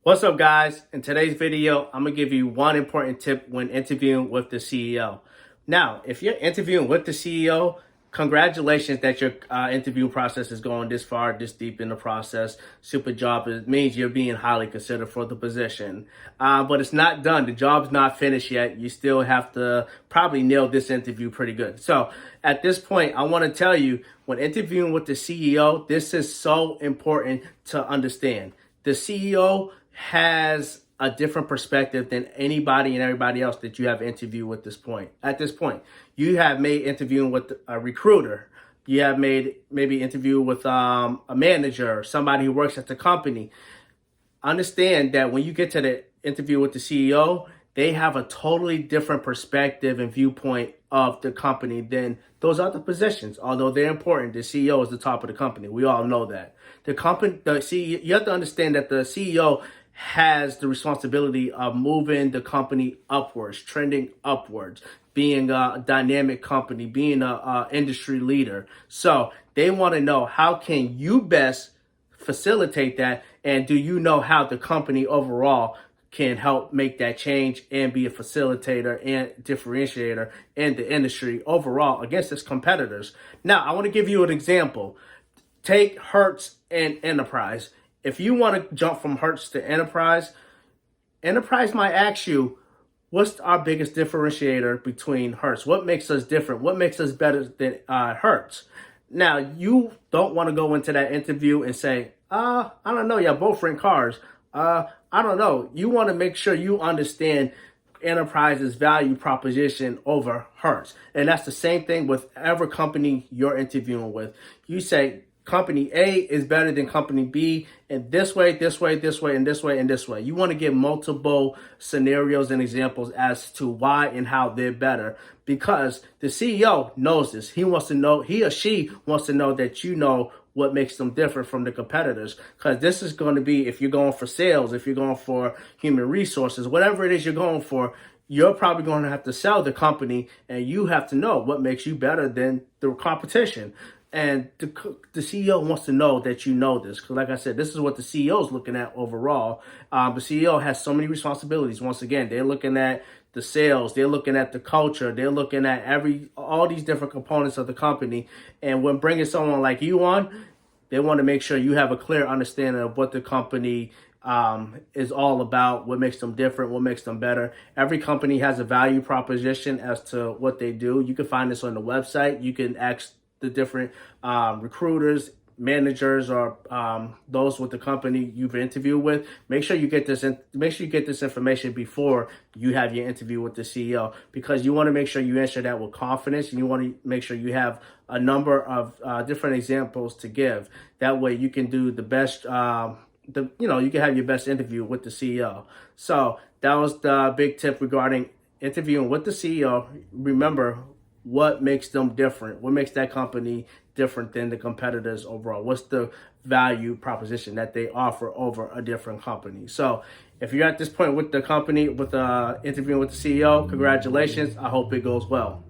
What's up, guys? In today's video, I'm gonna give you one important tip when interviewing with the CEO. Now, if you're interviewing with the CEO, congratulations that your interview process is going this far, this deep in the process. Super job. It means you're being highly considered for the position. But it's not done. The job's not finished yet. You still have to probably nail this interview pretty good. So at this point, I want to tell you, when interviewing with the CEO, this is so important to understand. The CEO has a different perspective than anybody and everybody else that you have interviewed with this point. At this point, you have made interviewing with a recruiter. You have made maybe interview with a manager, somebody who works at the company. Understand that when you get to the interview with the CEO, they have a totally different perspective and viewpoint of the company than those other positions. Although they're important, the CEO is the top of the company. We all know that. The CEO, you have to understand that the CEO has the responsibility of moving the company upwards, trending upwards, being a dynamic company, being a industry leader. So they want to know, how can you best facilitate that, and do you know how the company overall can help make that change and be a facilitator and differentiator in the industry overall against its competitors. Now, I want to give you an example. Take Hertz and Enterprise. If you want to jump from Hertz to Enterprise, Enterprise might ask you, what's our biggest differentiator between Hertz? What makes us different? What makes us better than Hertz? Now, you don't want to go into that interview and say, I don't know, y'all both rent cars. I don't know. You want to make sure you understand Enterprise's value proposition over Hertz. And that's the same thing with every company you're interviewing with. You say, company A is better than company B in this way, this way, this way, and this way, and this way. You want to give multiple scenarios and examples as to why and how they're better, because the CEO knows this. He or she wants to know that you know what makes them different from the competitors. Because this is going to be, if you're going for sales, if you're going for human resources, whatever it is you're going for, you're probably going to have to sell the company, and you have to know what makes you better than the competition. And the CEO wants to know that you know this. Because like I said, this is what the CEO is looking at overall. The CEO has so many responsibilities. Once again, they're looking at the sales. They're looking at the culture. They're looking at all these different components of the company. And when bringing someone like you on, they want to make sure you have a clear understanding of what the company is all about, what makes them different, what makes them better. Every company has a value proposition as to what they do. You can find this on the website. You can ask the different recruiters, managers, or those with the company you've interviewed with. Make sure you get this information before you have your interview with the CEO, because you want to make sure you answer that with confidence, and you want to make sure you have a number of different examples to give. That way you can do the best. You can have your best interview with the CEO. So that was the big tip regarding interviewing with the CEO. Remember, what makes them different? What makes that company different than the competitors overall? What's the value proposition that they offer over a different company? So if you're at this point with the company, with interviewing with the CEO, congratulations. I hope it goes well.